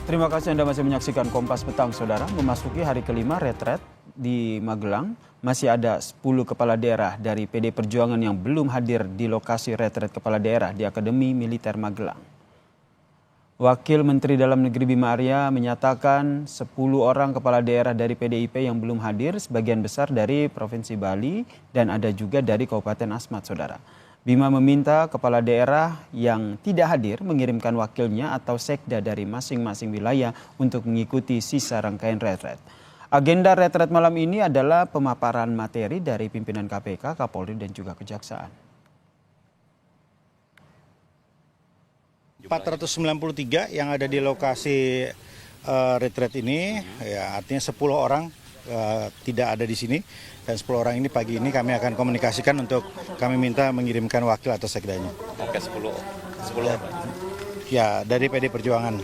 Terima kasih Anda masih menyaksikan Kompas Petang, Saudara. Memasuki hari kelima retret di Magelang, masih ada 10 kepala daerah dari PD Perjuangan yang belum hadir di lokasi retret kepala daerah di Akademi Militer Magelang. Wakil Menteri Dalam Negeri Bima Arya menyatakan 10 orang kepala daerah dari PDIP yang belum hadir, sebagian besar dari Provinsi Bali dan ada juga dari Kabupaten Asmat, Saudara. Bima meminta kepala daerah yang tidak hadir mengirimkan wakilnya atau sekda dari masing-masing wilayah untuk mengikuti sisa rangkaian retret. Agenda retret malam ini adalah pemaparan materi dari pimpinan KPK, Kapolri dan juga Kejaksaan. 493 yang ada di lokasi retret ini, ya artinya 10 orang tidak ada di sini, dan 10 orang ini pagi ini kami akan komunikasikan untuk kami minta mengirimkan wakil atau sekdanya. Oke, 10 apa? Ya, dari PD Perjuangan.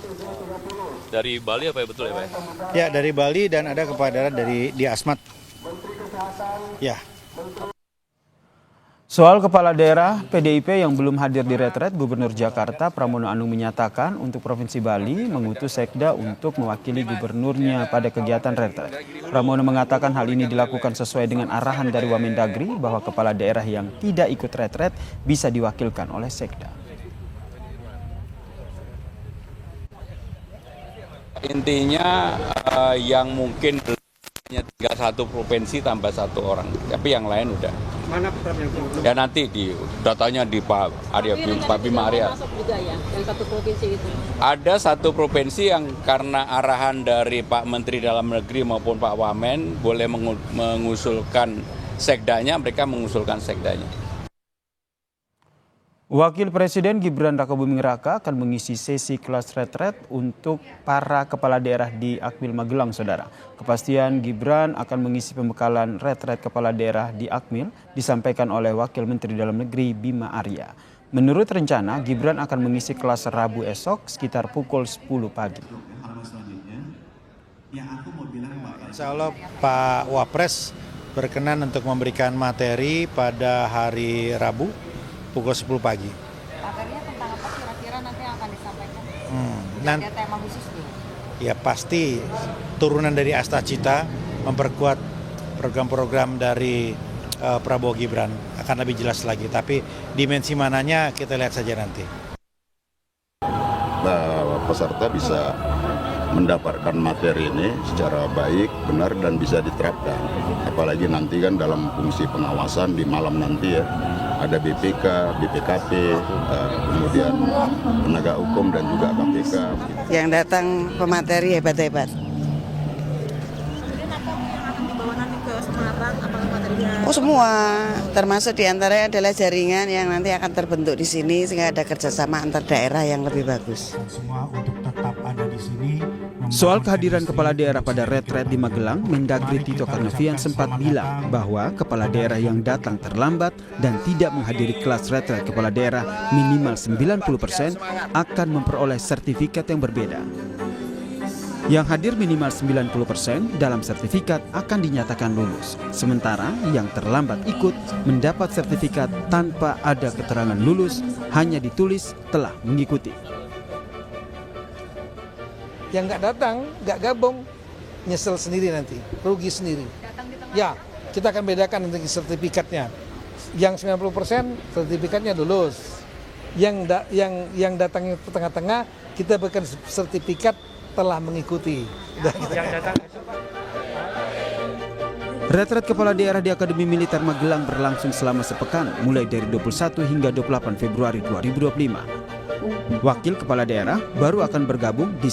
Dari Bali apa ya, betul ya Pak? Ya, dari Bali dan ada kepala daerah di Asmat. Ya. Soal kepala daerah PDIP yang belum hadir di retret, Gubernur Jakarta Pramono Anung menyatakan untuk Provinsi Bali mengutus sekda untuk mewakili gubernurnya pada kegiatan retret. Pramono mengatakan hal ini dilakukan sesuai dengan arahan dari Wamendagri bahwa kepala daerah yang tidak ikut retret bisa diwakilkan oleh sekda. Intinya yang mungkin hanya tinggal satu provinsi tambah satu orang, tapi yang lain udah. Mana yang belum? Ya nanti di datanya di Pak Arya, Pak Bima Arya. Juga ya, yang satu provinsi itu. Ada satu provinsi yang karena arahan dari Pak Menteri Dalam Negeri maupun Pak Wamen boleh mengusulkan sekdanya, mereka mengusulkan sekdanya. Wakil Presiden Gibran Rakabuming Raka akan mengisi sesi kelas retret untuk para kepala daerah di Akmil Magelang, Saudara. Kepastian Gibran akan mengisi pembekalan retret kepala daerah di Akmil disampaikan oleh Wakil Menteri Dalam Negeri Bima Arya. Menurut rencana, Gibran akan mengisi kelas Rabu esok sekitar pukul 10 pagi. Insya Allah Pak Wapres berkenan untuk memberikan materi pada hari Rabu pukul 10 pagi. Materinya tentang apa kira-kira nanti yang akan disampaikan? Ada tema khusus nih? Ya pasti turunan dari Astacita memperkuat program-program dari Prabowo Gibran akan lebih jelas lagi. Tapi dimensi mananya kita lihat saja nanti. Peserta bisa mendapatkan materi ini secara baik, benar dan bisa diterapkan. Apalagi nanti kan dalam fungsi pengawasan di malam nanti ya. Ada BPK, BPKP, kemudian penegak hukum dan juga KPK. Yang datang pemateri hebat-hebat. Kemudian apa yang akan dibawa nanti ke Semarang, apakah materinya? Oh semua, termasuk diantaranya adalah jaringan yang nanti akan terbentuk di sini sehingga ada kerjasama antar daerah yang lebih bagus. Semua untuk tetap ada di sini. Soal kehadiran kepala daerah pada retret di Magelang, Mendagri Tito Karnavian sempat bilang bahwa kepala daerah yang datang terlambat dan tidak menghadiri kelas retret kepala daerah minimal 90% akan memperoleh sertifikat yang berbeda. Yang hadir minimal 90% dalam sertifikat akan dinyatakan lulus. Sementara yang terlambat ikut mendapat sertifikat tanpa ada keterangan lulus, hanya ditulis telah mengikuti. Yang nggak datang, nggak gabung, nyesel sendiri nanti, rugi sendiri. Ya, kita akan bedakan nanti sertifikatnya. Yang 90% sertifikatnya lulus. Yang datangnya ke tengah-tengah, kita berikan sertifikat telah mengikuti. Retret kepala daerah di Akademi Militer Magelang berlangsung selama sepekan, mulai dari 21 hingga 28 Februari 2025. Wakil kepala daerah baru akan bergabung di